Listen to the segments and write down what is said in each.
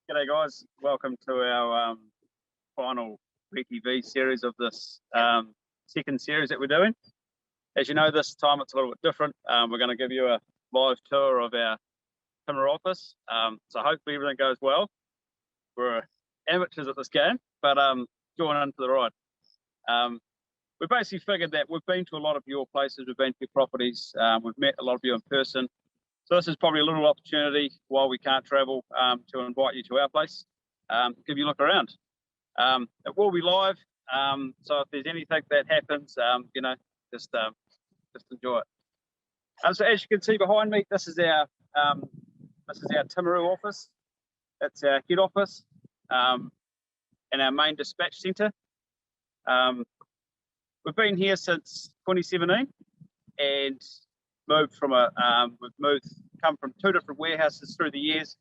G'day guys, welcome to our final VTV series of this second series that we're doing. As you know, this time it's a little bit different. We're going to give you a live tour of our Timor office. So hopefully everything goes well. We're amateurs at this game, but join in for the ride. We basically figured that we've been to a lot of your places, we've been to your properties, we've met a lot of you in person. So this is probably a little opportunity while we can't travel to invite you to our place, give you a look around. It will be live, so if there's anything that happens, just enjoy it. So as you can see behind me, this is our Timaru office. It's our head office and our main dispatch centre. We've been here since 2017 and come from two different warehouses through the years,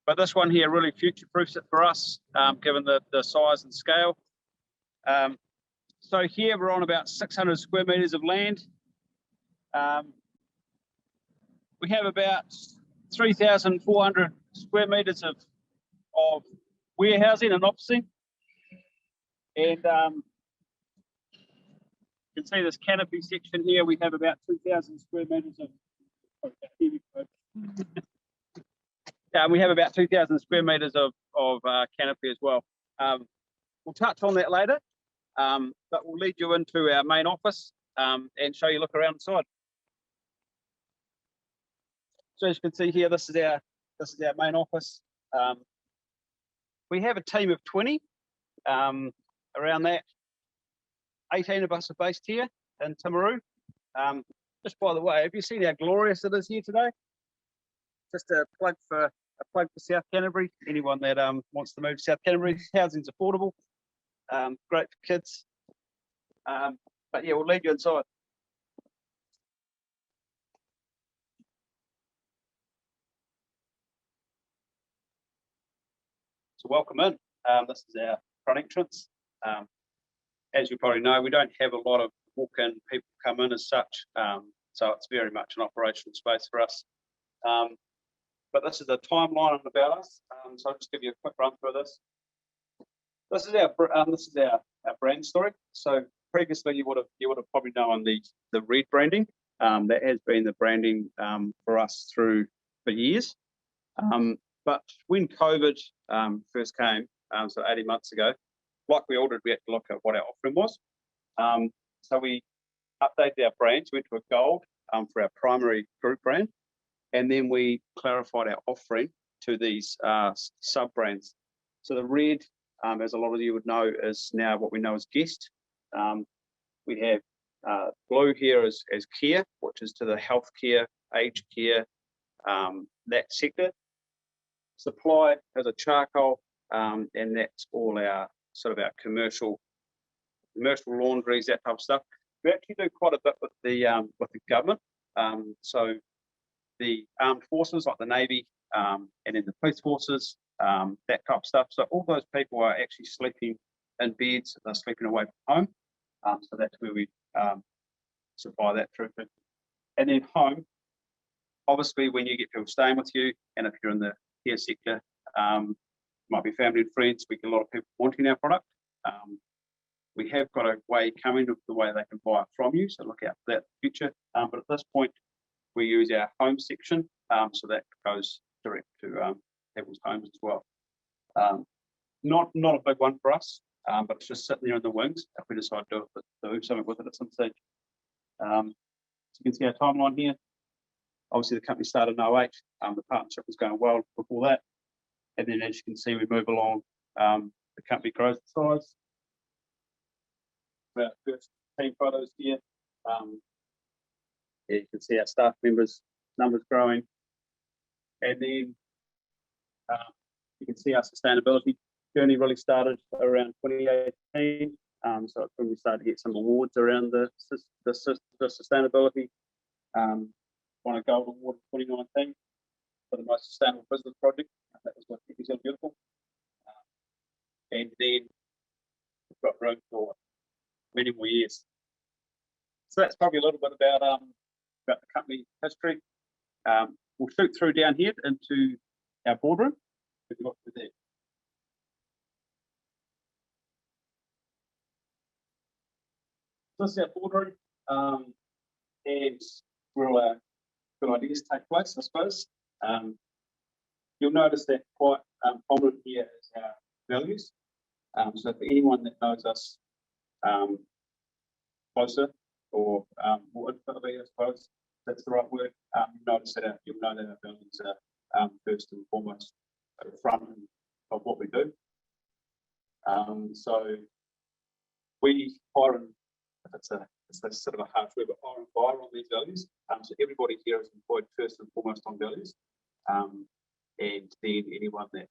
but this one here really future-proofs it for us, given the size and scale. So here we're on about 600 square metres of land. We have about 3,400 square metres of warehousing and officing, and you can see this canopy section here. We have about 2,000 square metres of. We have about 2,000 square metres of canopy as well. We'll touch on that later, but we'll lead you into our main office and show you a look around inside. So as you can see here, this is our main office. We have a team of 20 around that. 18 of us are based here in Timaru. Just by the way, have you seen how glorious it is here today? Just a plug for South Canterbury. Anyone that wants to move to South Canterbury, housing's affordable, great for kids. But yeah, we'll lead you inside. So welcome in. This is our front entrance. As you probably know, we don't have a lot of walk-in people come in as such, so it's very much an operational space for us. But this is a timeline about us, so I'll just give you a quick run through this. This is our brand story. So previously you would have probably known the red branding. That has been the branding for us for years. But when COVID first came, so 18 months ago, like we all did, we had to look at what our offering was. So we updated our brands, went to a gold for our primary group brand, and then we clarified our offering to these sub-brands. So the red, as a lot of you would know, is now what we know as Guest. We have blue here as care, which is to the healthcare, aged care, that sector. Supply has a charcoal, and that's all our commercial laundries, that type of stuff. We actually do quite a bit with the government. So the armed forces like the Navy and then the police forces, that type of stuff. So all those people are actually sleeping in beds, they're sleeping away from home. So that's where we supply that through. And then home, obviously when you get people staying with you, and if you're in the care sector, might be family and friends, we get a lot of people wanting our product. We have got a way coming of the way they can buy it from you, so look out for that in the future. But at this point, we use our home section, so that goes direct to people's homes as well. Not a big one for us, but it's just sitting there in the wings if we decide to do something with it at some stage. So you can see our timeline here. Obviously, the company started in 08. The partnership was going well before that. And then as you can see, we move along, the company grows in size. Our first team photos here. You can see our staff members, numbers growing. And then you can see our sustainability journey really started around 2018. So it's when we started to get some awards around the sustainability. Won a gold award in 2019 for the most sustainable business project. That was what New Zealand Beautiful. And then we've got room for many more years. So that's probably a little bit about the company history. We'll shoot through down here into our boardroom. We've got to there. So this is our boardroom, and where all our good ideas take place, I suppose. You'll notice that quite prominent here is our values. So for anyone that knows us closer or more intimately, I suppose that's the right word, you'll know that our values are first and foremost at the front of what we do. So we hire and it's sort of a harsh word, but hire and fire on these values. So everybody here is employed first and foremost on values. And then anyone that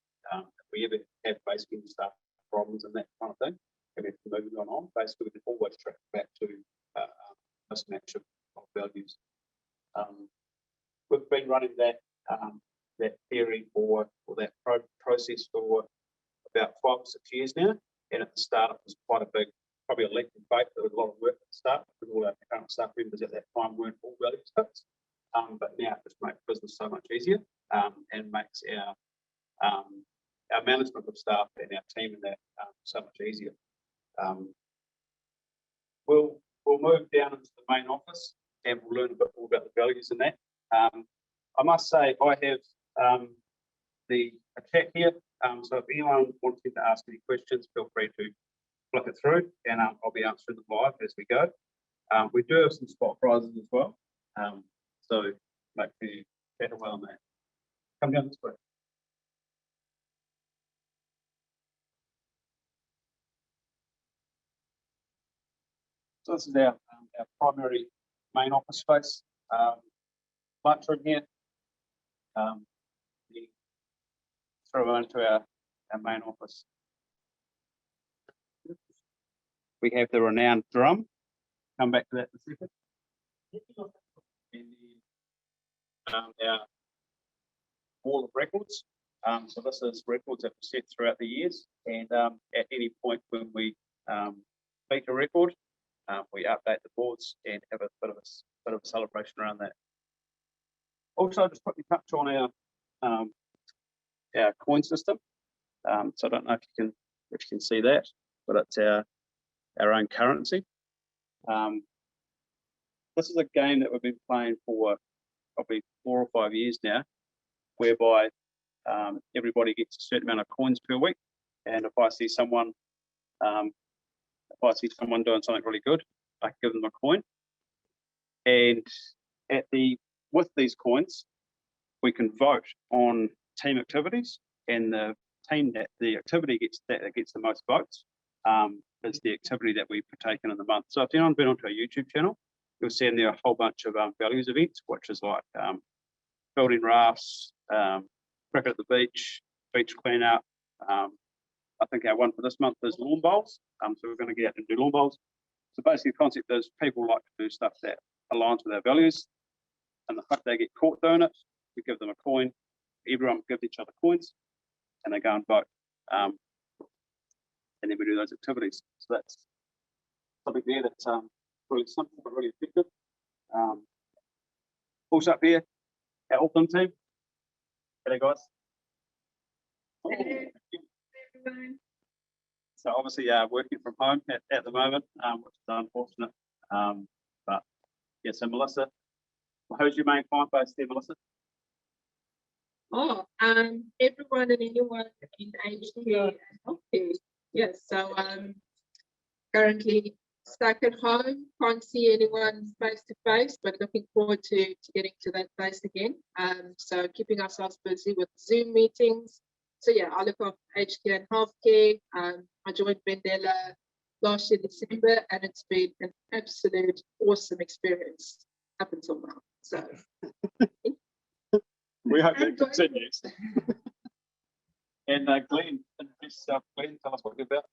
we ever have basically staff problems and that kind of thing, and we have to move on, basically we can always track back to mismatch of values. We've been running that theory or that process for about 5 or 6 years now, and at the start it was quite a big, probably a leap in faith. There was a lot of work at the start because all our current staff members at that time weren't all values fits. But now it just makes business so much easier and makes our management of staff and our team in that so much easier. We'll move down into the main office and we'll learn a bit more about the values in that. I must say I have the chat here, so if anyone wants me to ask any questions, feel free to flick it through and I'll be answering them live as we go. We do have some spot prizes as well, so make sure you chat away on that. Come down this way. So this is our primary main office space. Lunchroom here. Through into our main office. We have the renowned drum. Come back to that in a second. And then our wall of records. So this is records that were set throughout the years, and at any point when we beat a record, we update the boards and have a bit of a celebration around that. Also, just quickly touch on our coin system. So I don't know if you can see that, but it's our own currency. This is a game that we've been playing for probably 4 or 5 years now, whereby everybody gets a certain amount of coins per week, and if I see someone doing something really good, I can give them a coin. And with these coins, we can vote on team activities, and the team that the activity gets the most votes is the activity that we partake in the month. So if anyone's been onto our YouTube channel, you'll see in there a whole bunch of values events, which is like building rafts, cricket at the beach cleanup. I think our one for this month is lawn bowls. So we're going to get out and do lawn bowls. So basically the concept is people like to do stuff that aligns with our values, and if they get caught doing it, we give them a coin. Everyone gives each other coins, and they go and vote. And then we do those activities. So that's something there that's really simple but really effective. Also up here, our Auckland team. G'day guys. Hello, everyone. So obviously working from home at the moment, which is unfortunate. But yeah, so Melissa, who's your main client base there, Melissa? Oh, everyone and anyone in aged care and healthcare. Yes, so currently stuck at home, can't see anyone face to face, but looking forward to getting to that place again. So keeping ourselves busy with Zoom meetings. So yeah, I look after aged care and healthcare. I joined Vendella last year December, and it's been an absolute awesome experience up until now. So we hope that continues. And Glenn, Glenn, tell us what you're about.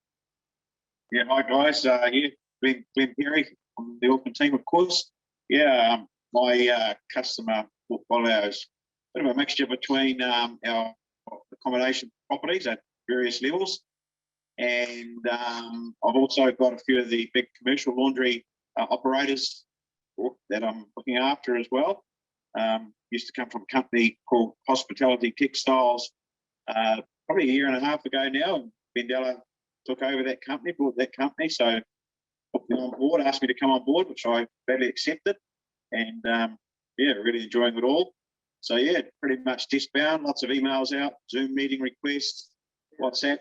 Yeah, hi guys. Here, Glenn Perry on the Auckland team, of course. Yeah, my customer portfolio is a bit of a mixture between our accommodation properties at various levels, and I've also got a few of the big commercial laundry operators that I'm looking after as well. Used to come from a company called Hospitality Textiles probably a year and a half ago now, and Vendella took over that company, bought that company. So put me on board, asked me to come on board, which I gladly accepted. And yeah, really enjoying it all. So yeah, pretty much desk bound, lots of emails out, Zoom meeting requests, WhatsApp,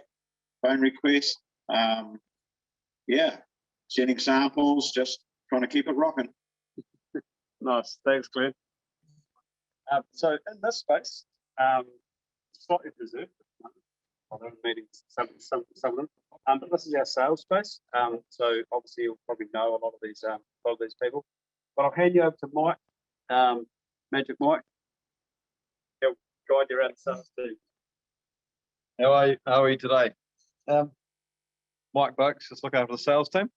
phone requests. Yeah, sending samples, just trying to keep it rocking. Nice, thanks, Glenn. So in this space, slightly reserved. Although meeting some of them, but this is our sales space. So obviously you'll probably know a lot of these people. But I'll hand you over to Mike, Magic Mike. He'll guide you around the sales team. How are you today? Mike Bucks, just look after the sales team.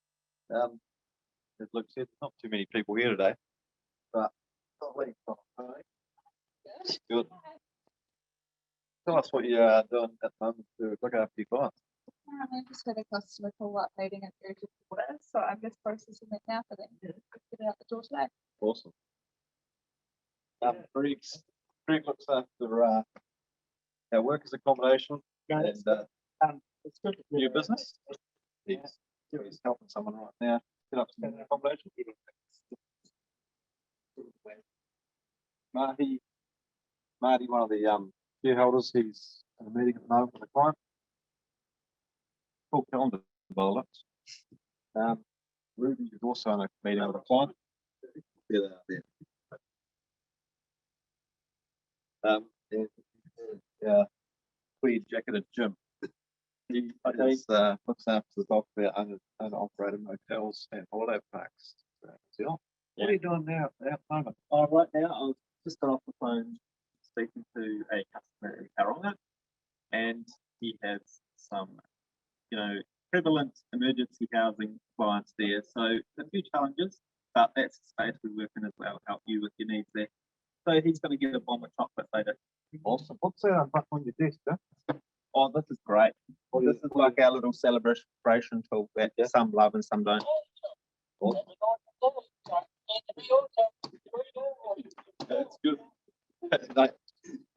As Luke said, not too many people here today, but good. Tell us what you're doing at the moment to look after your clients. I just had a customer call up needing an urgent order, so I'm just processing it now for them to get it out the door today. Awesome. Greg looks after our workers' accommodation and it's good. new business. He's helping someone right now set up some accommodation. Marty, one of the shareholders, he's in a meeting at the moment with a client. Full calendar by the looks. Ruby is also in a meeting with a client. Yeah, they are there. And clear jacketed Jim. He looks after the bulk of our owner-operated motels and holiday parks. What are you doing now at the moment? Right now, I've just got off the phone speaking to a customer in Taronga, and he has some, prevalent emergency housing clients there. So a few challenges, but that's the space we work in as well, help you with your needs there. So he's going to get a bomb of chocolate later. Awesome. What's that on your desk, huh? Oh, this is great. This is like our little celebration tool that some love and some don't. Awesome. That's good.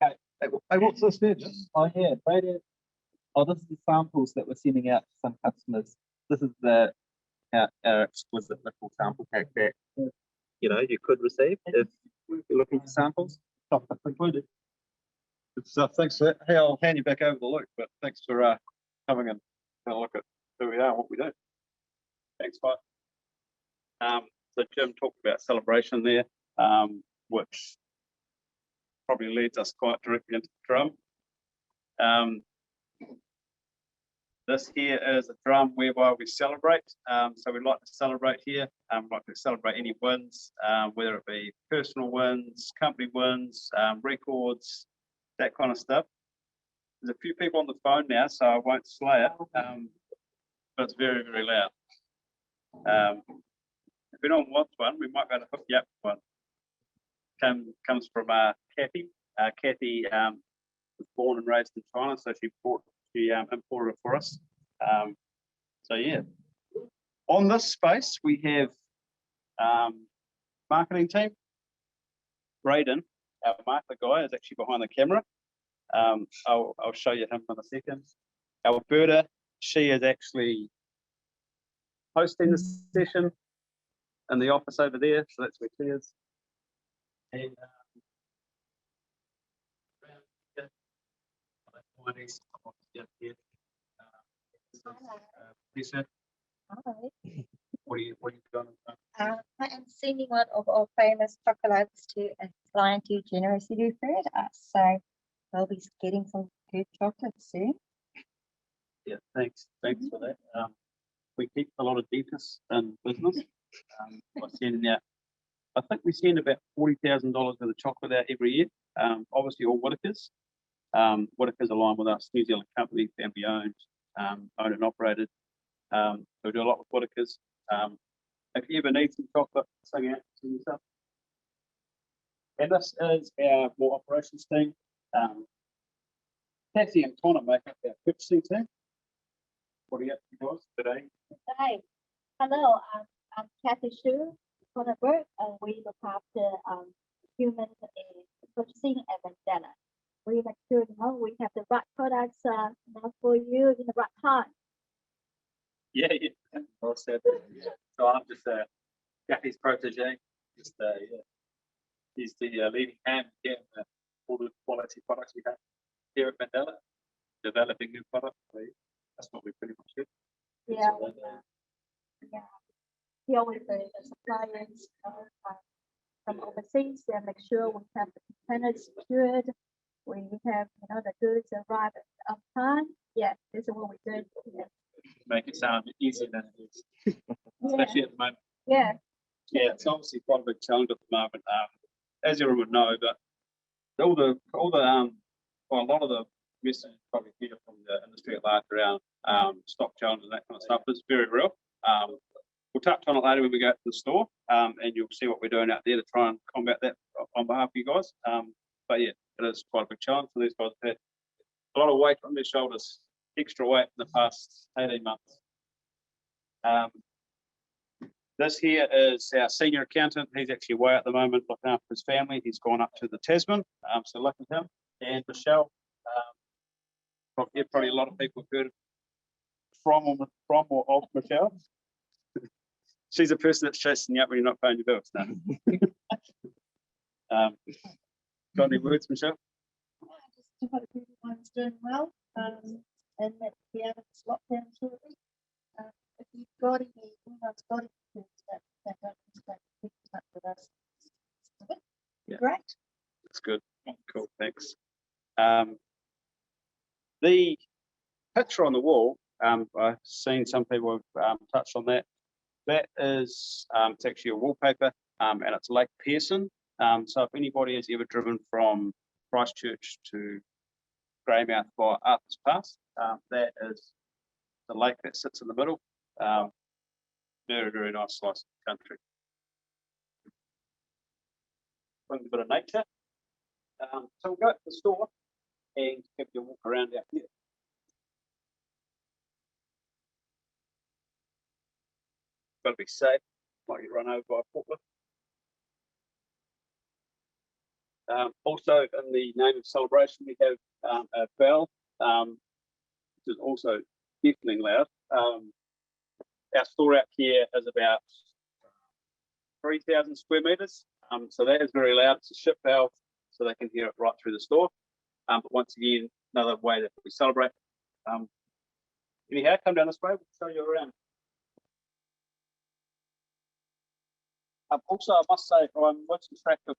Hey, what's this there, Jim? Oh yeah, this is the samples that we're sending out to some customers. This is our exquisite little sample pack that you could receive if you're looking for samples. Chocolate included. Good stuff. Thanks for that. Hey, I'll hand you back over the Luke, but thanks for coming and having a look at who we are and what we do. Thanks, Mike. So Jim talked about celebration there, which probably leads us quite directly into the drum. This here is a drum whereby we celebrate. So we like to celebrate here. We like to celebrate any wins, whether it be personal wins, company wins, records, that kind of stuff. There's a few people on the phone now, so I won't slay it, but it's very, very loud. If anyone wants one, we might be able to hook you up with one. Comes from Kathy. Kathy was born and raised in China, so she imported it for us. So yeah, on this space we have marketing team. Braden, our marketing guy, is actually behind the camera. I'll show you him in a second. Alberta, she is actually hosting the session in the office over there, so that's where she is. And Lisa, Hi. what are you doing? I am sending one of our famous chocolates to a client who generously referred us. So we'll be getting some good chocolates soon. Yeah, thanks for that. We keep a lot of deepness in business. By sending out, I think we send about $40,000 worth of chocolate out every year. Obviously all Whitakers. Whitakers align with us, New Zealand company, family owned, owned and operated. So we do a lot with Whitakers. If you ever need some chocolate, sing out to yourself. And this is our more operations team. Cassie and Connor make up our purchasing team. What are you up to guys today? Hi, hello, I'm Kathy Shu for the work, and we look after human purchasing at Vendella. we make sure, we have the right products, for you in the right time. Yeah, yeah. Well said. So I'm just Kathy's protege. Just yeah. He's the leading hand here in all the quality products we have here at Vendella, developing new products. So that's what we pretty much do. Yeah, So, yeah. We always say the suppliers, from overseas, and make sure we have the containers secured. We have, the goods arrive on time. Yeah, this is what we do. Yeah. make it sound easier than it is, Yeah. especially at the moment. Yeah. Yeah, it's obviously quite a big challenge at the moment, as everyone would know, but well, a lot of the message you probably hear from the industry at large around stock challenges and that kind of stuff is very real. We'll touch on it later when we go to the store, and you'll see what we're doing out there to try and combat that on behalf of you guys. But yeah, it is quite a big challenge for these guys. Have had a lot of weight on their shoulders, extra weight in the past 18 months. This here is our senior accountant. He's actually away at the moment looking after his family. He's gone up to the Tasman, so look at him. And Michelle, probably a lot of people have heard from or of Michelle. She's a person that's chasing you up when you're not paying your bills. No. Got any words, Michelle? Just hope everyone's doing well, and that we have a lockdown shortly. If you've got anyone's got any that don't keep in touch with us. Yeah. Great. That's good. Cool, thanks. The picture on the wall, I've seen some people have touched on that. That is, it's actually a wallpaper, and it's Lake Pearson. So if anybody has ever driven from Christchurch to Greymouth via Arthur's Pass, that is the lake that sits in the middle. Very, very nice slice of country. Brings a bit of nature. So we'll go to the store and have you walk around out here. Got to be safe, might get run over by a forklift. Also, in the name of celebration, we have a bell, which is also deafening loud. Our store out here is about 3,000 square meters. So that is very loud. It's a ship bell, so they can hear it right through the store. But once again, another way that we celebrate. Anyhow, come down this way, we'll show you around. Also, I must say, I'm losing track of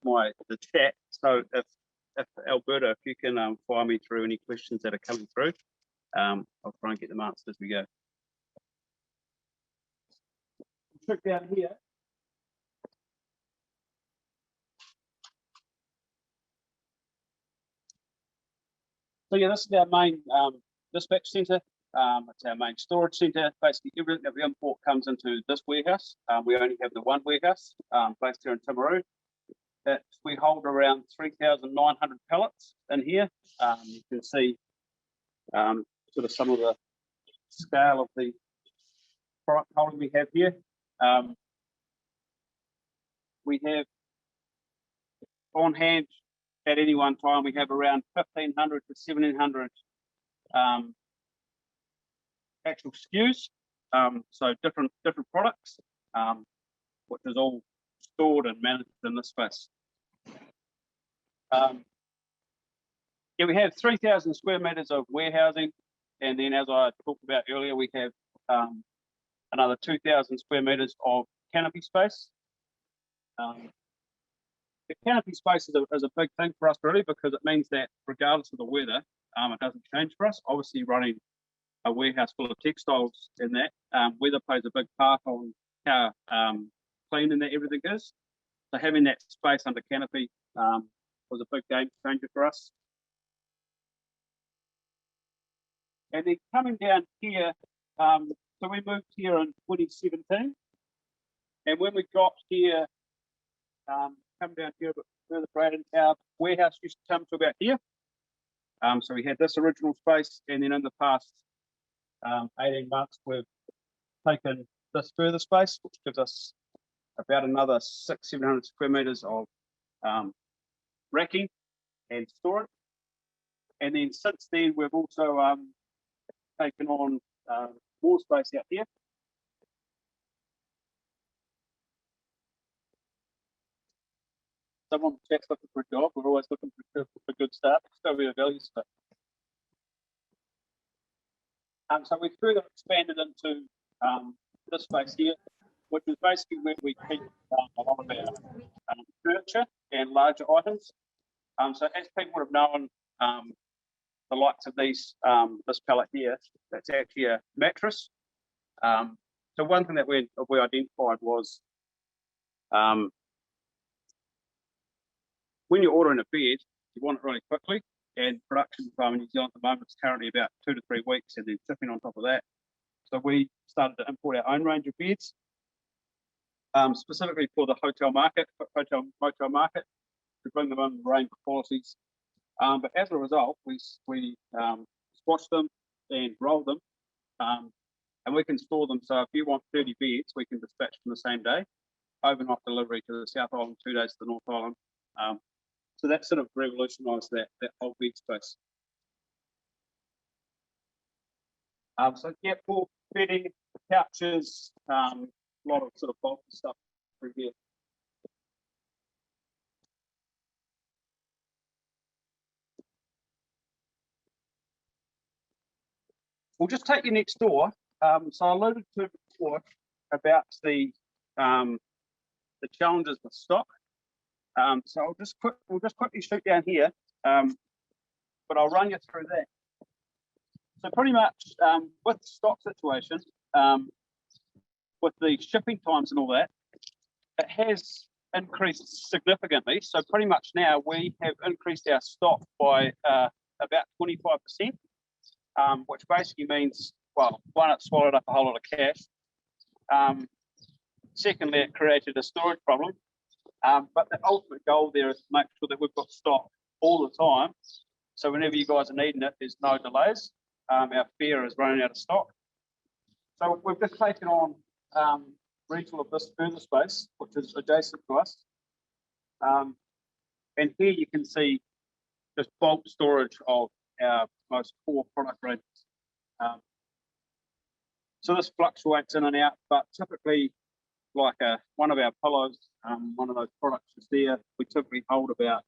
the chat. So if Alberta, if you can fire me through any questions that are coming through, I'll try and get them answered as we go. Trick down here. So yeah, this is our main dispatch centre. It's our main storage centre. Basically, everything that we import comes into this warehouse. We only have the one warehouse based here in Timaru. We hold around 3,900 pallets in here. You can see sort of some of the scale of the product holding we have here. We have on hand at any one time, we have around 1,500 to 1,700 actual SKUs, so different products, which is all stored and managed in this space. Yeah, we have 3,000 square meters of warehousing, and then as I talked about earlier, we have another 2,000 square meters of canopy space. The canopy space is a big thing for us really, because it means that regardless of the weather, it doesn't change for us. Obviously, running a warehouse full of textiles and that, weather plays a big part on how clean and that everything is. So having that space under canopy was a big game changer for us. And then coming down here, so we moved here in 2017, and when we got here, come down here a bit further, Braden, our warehouse used to come to about here. So we had this original space, and then in the past 18 months, we've taken this further space, which gives us about another 600-700 square meters of racking and storage. And then since then, we've also taken on more space out here. Someone checks looking for a job. We're always looking for good staff. So we are value stuff. So we further expanded into this space here, which is basically where we keep a lot of our furniture and larger items. So as people would have known, the likes of these, this pallet here, that's actually a mattress. So one thing that we identified was when you're ordering a bed, you want it really quickly, and production time in New Zealand at the moment is currently about 2 to 3 weeks, and then shipping on top of that. So we started to import our own range of beds, specifically for the hotel motel market, to bring them in a range of qualities. But as a result, we squashed them and rolled them, and we can store them. So if you want 30 beds, we can dispatch them the same day, overnight delivery to the South Island, 2 days to the North Island. So that sort of revolutionised that whole bed space. So yeah, for bedding, couches, a lot of sort of bulky stuff through here. We'll just take you next door. So I alluded to before about the challenges with stock. So we'll just quickly shoot down here, but I'll run you through that. So pretty much with the stock situation, with the shipping times and all that, it has increased significantly. So pretty much now we have increased our stock by about 25%, which basically means, well, one, it swallowed up a whole lot of cash. Secondly, it created a storage problem. But the ultimate goal there is to make sure that we've got stock all the time. So whenever you guys are needing it, there's no delays. Our fear is running out of stock. So we've just taken on rental of this further space, which is adjacent to us. And here you can see just bulk storage of our most core product ranges. So this fluctuates in and out, but typically, like one of our pillows, one of those products is there. We typically hold about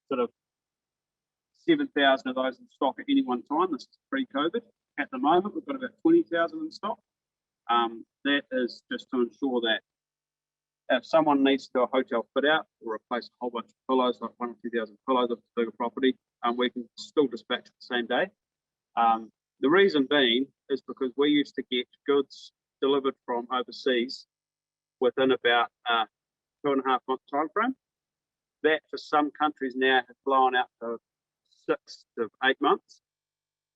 sort of 7,000 of those in stock at any one time. This is pre-COVID. At the moment, we've got about 20,000 in stock. That is just to ensure that if someone needs to do a hotel fit out or replace a whole bunch of pillows, like 1,000 or 2,000 pillows of a bigger property, we can still dispatch the same day. The reason being is because we used to get goods delivered from overseas within about 2.5 month time frame. That for some countries now has blown out to 6 to 8 months.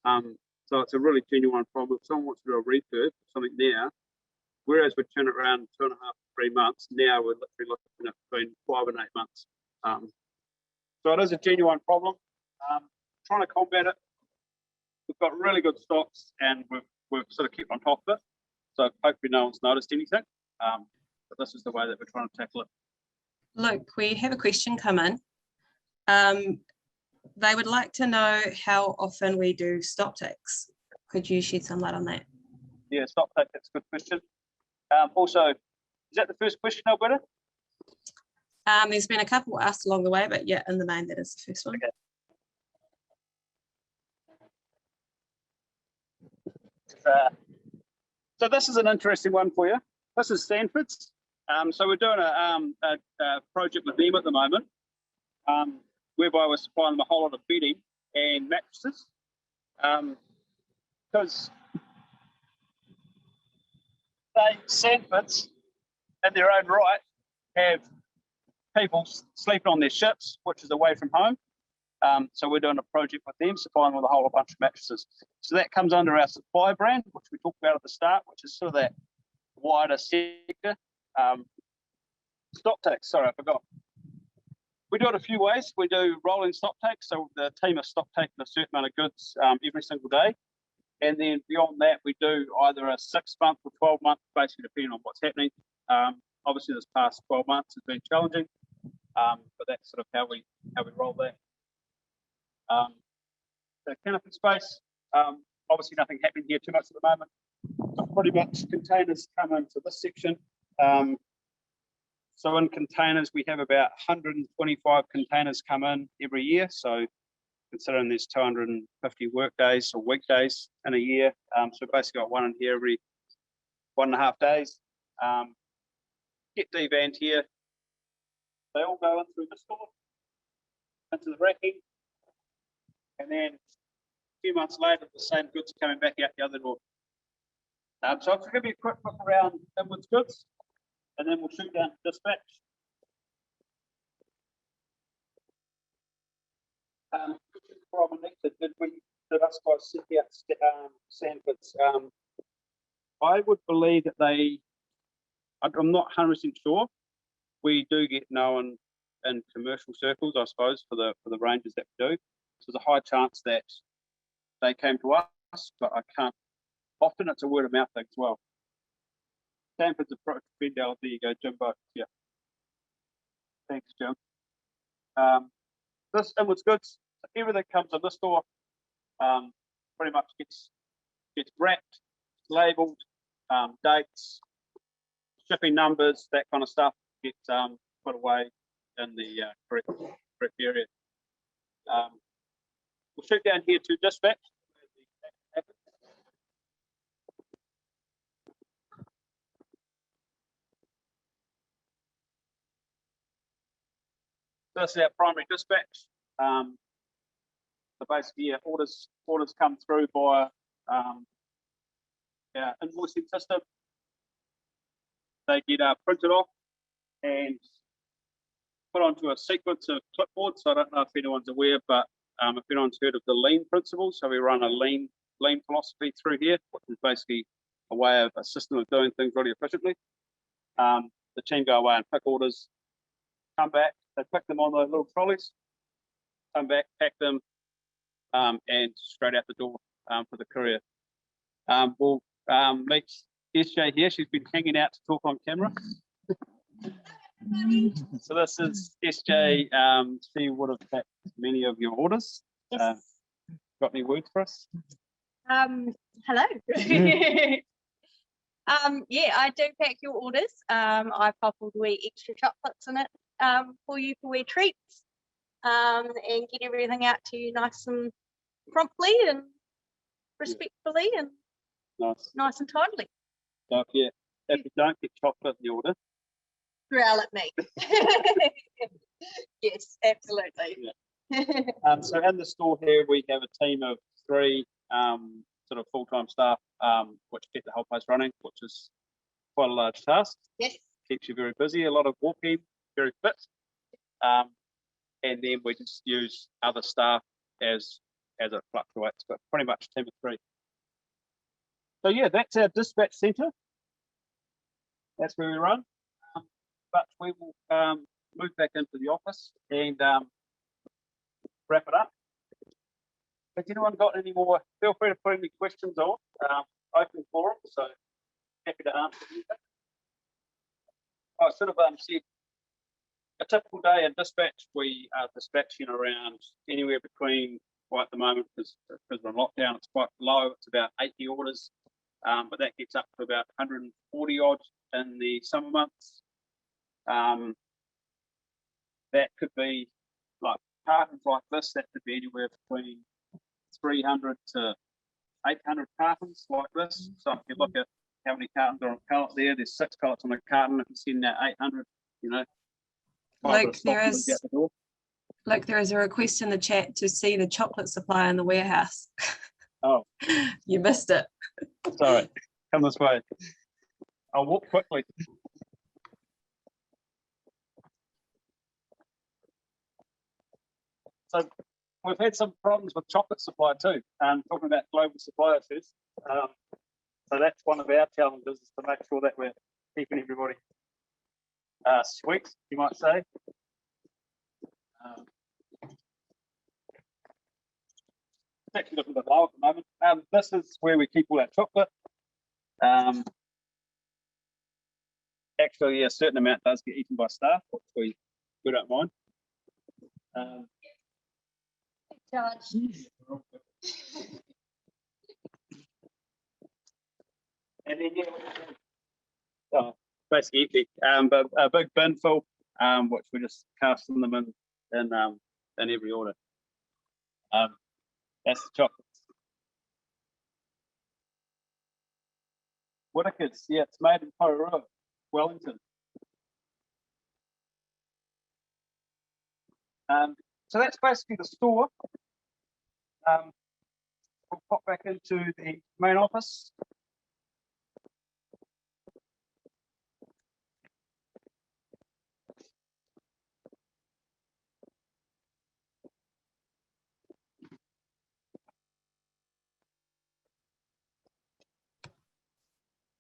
So it's a really genuine problem. If someone wants to do a refurb or something now, whereas we turn it around in 2.5 to 3 months, now we're literally looking at between 5 and 8 months. So it is a genuine problem. Trying to combat it. We've got really good stocks, and we've sort of kept on top of it. So hopefully no one's noticed anything, but this is the way that we're trying to tackle it. Luke, we have a question come in. They would like to know how often we do stock takes. Could you shed some light on that? Yeah, stock take, that's a good question. Also, is that the first question, Alberta? There's been a couple asked along the way, but yeah, in the main, that is the first one. Okay. So this is an interesting one for you. This is Sanford's. So we're doing a project with them at the moment, whereby we're supplying them a whole lot of bedding and mattresses. Because Sanford's, in their own right, have people sleeping on their ships, which is away from home. So we're doing a project with them, supplying with a whole bunch of mattresses. So that comes under our supply brand, which we talked about at the start, which is sort of that wider sector. Stock takes, sorry, I forgot. We do it a few ways. We do rolling stock takes. So the team are stock taking a certain amount of goods every single day. And then beyond that, we do either a 6 month or 12 month, basically depending on what's happening. Obviously, this past 12 months has been challenging, but that's sort of how we roll that. The canopy space, obviously nothing happening here too much at the moment. But pretty much containers come into this section. So in containers, we have about 125 containers come in every year. So considering there's 250 work days or weekdays in a year, so basically got one in here every 1.5 days. Get devanned here. They all go in through the store, into the racking, and then a few months later, the same goods are coming back out the other door. So I'll give you a quick look around inwards goods, and then we'll shoot down to dispatch. From Anita, did us guys set out Sanfords? I would believe that I'm not 100% sure. We do get known in commercial circles, I suppose, for the ranges that we do. So there's a high chance that they came to us, but I can't. Often it's a word of mouth thing as well. Sanford's approach to Vendella. There you go, Jimbo. Yeah. Thanks, Jim. This inwards goods, everything comes in this door. Pretty much gets wrapped, labelled, dates, shipping numbers, that kind of stuff gets put away in the correct area. We'll shoot down here to dispatch. This is our primary dispatch. So basically, yeah, orders come through by our invoicing system. They get printed off and put onto a sequence of clipboards. So I don't know if anyone's aware, but if anyone's heard of the lean principle, so we run a lean philosophy through here, which is basically a system of doing things really efficiently. The team go away and pick orders, come back, they pick them on those little trolleys, come back, pack them, and straight out the door for the courier. We'll meet SJ here. She's been hanging out to talk on camera. So this is SJ. She would have packed many of your orders. Yes. Got any words for us? Hello. Yeah, I do pack your orders. I pop all the wee extra chocolates in it for you for wee treats, and get everything out to you nice and promptly and respectfully and nice and tidily. So if you don't get chocolate in the order, growl at me. Yes, absolutely. Yeah. So in the store here, we have a team of 3 sort of full-time staff, which keep the whole place running, which is quite a large task. Yes. Keeps you very busy, a lot of walking, very fit. And then we just use other staff as it fluctuates, but pretty much a team of 3. So yeah, that's our dispatch centre. That's where we run. But we will move back into the office and wrap it up. Has anyone got any more? Feel free to put any questions on. Open forum, so happy to answer anything. I should have said a typical day in dispatch, we are dispatching around anywhere between, well, at the moment, because we're in lockdown, it's quite low, it's about 80 orders, but that gets up to about 140 odd in the summer months. That could be like cartons like this, that could be anywhere between 300 to 800 cartons like this. So if you look at how many cartons are on a pallet there's 6 pallets on a carton, if you send out 800, you know. Like there is a request in the chat to see the chocolate supply in the warehouse. Oh. You missed it. Sorry, come this way. I'll walk quickly. So we've had some problems with chocolate supply too. Talking about global supply issues. So that's one of our challenges, is to make sure that we're keeping everybody sweet, you might say. It's actually looking a bit low at the moment. This is where we keep all our chocolate. Actually, a certain amount does get eaten by staff, which we don't mind. Charge. And then, yeah, basically empty, but a big bin full, which we're just casting them in every order. That's the chocolates. Whittaker's, yeah, it's made in Porirua, Wellington. So that's basically the store. We'll pop back into the main office.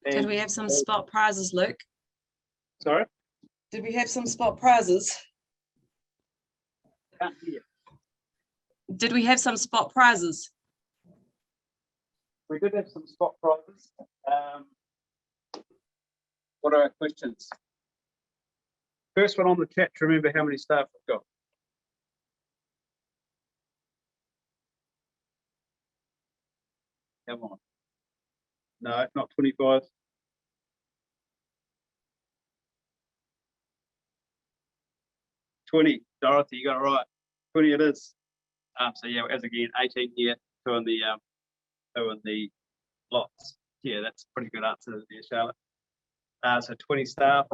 Did we have some spot prizes, Luke? Sorry? Did we have some spot prizes? Can't hear. Did we have some spot prizes? We did have some spot prizes. What are our questions? First one on the chat to remember how many staff we've got. Come on. No, not 25. 20, Dorothy, you got it right. 20 it is. So yeah, as again, 18 here, two in the lots. Yeah, that's a pretty good answer there, Charlotte. So 20 staff.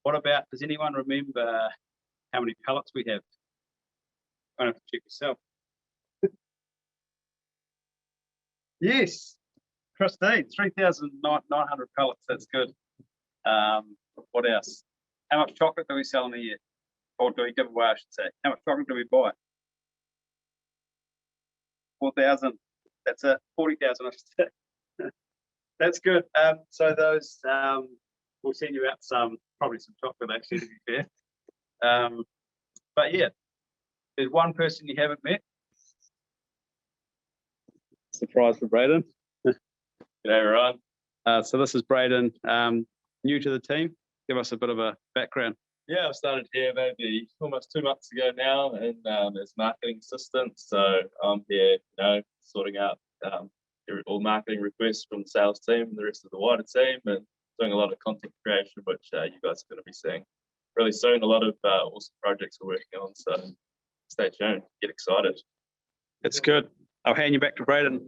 What about, does anyone remember how many pallets we have? I don't have to check yourself. Yes, Christine, 3,900 pallets. That's good. What else? How much chocolate do we sell in a year? Or do we give away, I should say? How much chocolate do we buy? 4,000. That's it. 40,000, I should say. That's good. So those, we'll send you out probably some chocolate actually, to be fair. But yeah, there's one person you haven't met. Surprise for Braden. G'day, everyone. So this is Braden, new to the team. Give us a bit of a background. Yeah, I've started here maybe almost 2 months ago now, and as marketing assistant. So I'm here, sorting out all marketing requests from the sales team and the rest of the wider team, and doing a lot of content creation, which you guys are going to be seeing really soon. A lot of awesome projects we're working on. So stay tuned. Get excited. That's good. I'll hand you back to Braden.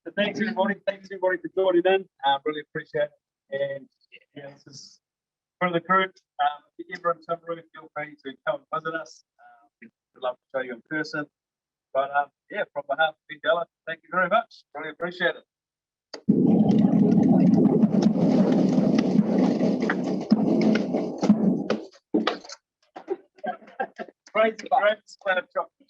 So thanks everybody for joining in. Really appreciate it. And yeah, this is from the crew. If you're ever in Timaru, feel free to come and visit us. We'd love to show you in person. But yeah, from behalf of Vendella, thank you very much. Really appreciate it. Great display of chocolate.